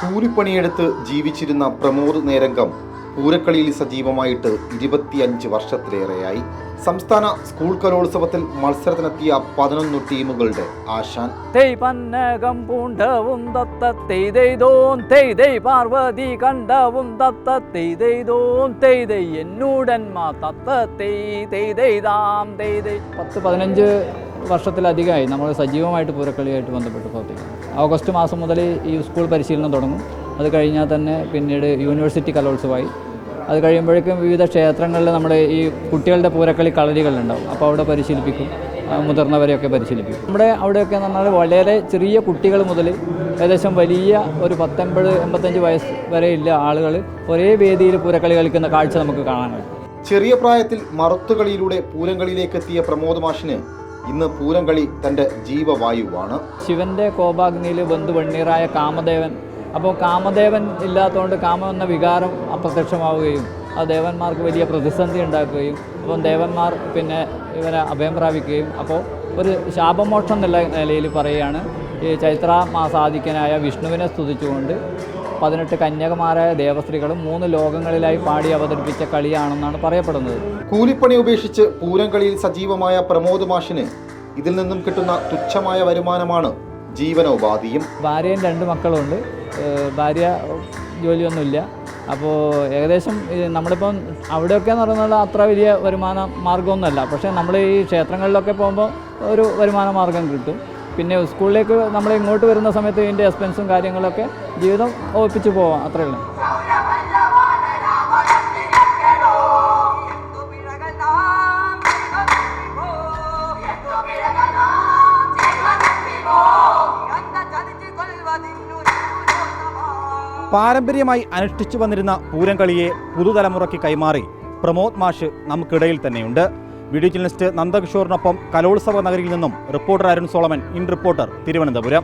കൂലിപ്പണിയെടുത്ത് ജീവിച്ചിരുന്ന പ്രമോദ് നേരംഗം പൂരക്കളിയിൽ സജീവമായിട്ട് 25 വർഷത്തിലേറെയായി. സംസ്ഥാന സ്കൂൾ കലോത്സവത്തിൽ മത്സരത്തിനെത്തിയ 11 ടീമുകളുടെ ആശാൻ. പാർവതി കണ്ടവും എന്നൂടന്മാ 10-15 വർഷത്തിലധികമായി നമ്മൾ സജീവമായിട്ട് പൂരക്കളിയായിട്ട് ബന്ധപ്പെട്ട് പ്രവർത്തിക്കുന്നു. ഓഗസ്റ്റ് മാസം മുതൽ ഈ സ്കൂൾ പരിശീലനം തുടങ്ങും. അത് കഴിഞ്ഞാൽ തന്നെ പിന്നീട് യൂണിവേഴ്സിറ്റി കലോത്സവമായി. അത് കഴിയുമ്പോഴേക്കും വിവിധ ക്ഷേത്രങ്ങളിൽ നമ്മുടെ ഈ കുട്ടികളുടെ പൂരക്കളി കളരികളുണ്ടാവും. അപ്പോൾ അവിടെ പരിശീലിപ്പിക്കും, മുതിർന്നവരെയൊക്കെ പരിശീലിപ്പിക്കും. നമ്മുടെ അവിടെയൊക്കെ എന്ന് പറഞ്ഞാൽ വളരെ ചെറിയ കുട്ടികൾ മുതൽ ഏകദേശം വലിയ ഒരു 80-85 വയസ്സ് വരെയുള്ള ആളുകൾ ഒരേ വേദിയിൽ പൂരക്കളി കളിക്കുന്ന കാഴ്ച നമുക്ക് കാണാൻ കഴിയും. ചെറിയ പ്രായത്തിൽ മറുത്തുകളിയിലൂടെ പൂരംകളിയിലേക്ക് എത്തിയ പ്രമോദ് മാഷിന് ഇന്ന് പൂരംകളി തൻ്റെ ജീവവായുവാണ്. ശിവൻ്റെ കോപാഗ്നിയിൽ ബന്ധു വെണ്ണീറായ കാമദേവൻ, അപ്പോൾ കാമദേവൻ ഇല്ലാത്തതുകൊണ്ട് കാമം എന്ന വികാരം അപ്രത്യക്ഷമാവുകയും ആ ദേവന്മാർക്ക് വലിയ പ്രതിസന്ധി ഉണ്ടാക്കുകയും അപ്പം ദേവന്മാർ പിന്നെ ഇവരെ അഭയം പ്രാപിക്കുകയും അപ്പോൾ ഒരു ശാപമോക്ഷം എന്നുള്ള നിലയിൽ പറയുകയാണ് ഈ ചൈത്ര മാസാധിക്യനായ വിഷ്ണുവിനെ സ്തുതിച്ചുകൊണ്ട് 18 കന്യകമാരായ ദേവസ്ത്രീകളും 3 ലോകങ്ങളിലായി പാടി അവതരിപ്പിച്ച കളിയാണെന്നാണ് പറയപ്പെടുന്നത്. കൂലിപ്പണി ഉപേക്ഷിച്ച് പൂരംകളിയിൽ സജീവമായ പ്രമോദ് മാഷിന് ഇതിൽ നിന്നും കിട്ടുന്ന തുച്ഛമായ വരുമാനമാണ് ജീവനോപാധിയും. ഭാര്യയും 2 മക്കളുണ്ട്. ഭാര്യ ജോലിയൊന്നുമില്ല. അപ്പോൾ ഏകദേശം നമ്മളിപ്പം അവിടെയൊക്കെ എന്ന് പറയുന്നത് അത്ര വലിയ വരുമാന മാർഗ്ഗമൊന്നുമല്ല. പക്ഷേ നമ്മൾ ഈ ക്ഷേത്രങ്ങളിലൊക്കെ പോകുമ്പോൾ ഒരു വരുമാന മാർഗ്ഗം കിട്ടും. പിന്നെ സ്കൂളിലേക്ക് നമ്മൾ ഇങ്ങോട്ട് വരുന്ന സമയത്ത് ഇതിൻ്റെ എക്സ്പെൻസും കാര്യങ്ങളൊക്കെ ജീവിതം ഒപ്പിച്ച് പോവാം, അത്രയേ ഉള്ളൂ. പാരമ്പര്യമായി അനുഷ്ഠിച്ചു വന്നിരുന്ന പൂരംകളിയെ പുതുതലമുറയ്ക്ക് കൈമാറി പ്രമോദ് മാഷ് നമുക്കിടയിൽ തന്നെയുണ്ട്. വീഡിയോ ജേർണലിസ്റ്റ് നന്ദകിഷോറിനൊപ്പം കലോത്സവ നഗരിയിൽ നിന്നും reporter Arun Solomon, in reporter, Thiruvananthapuram.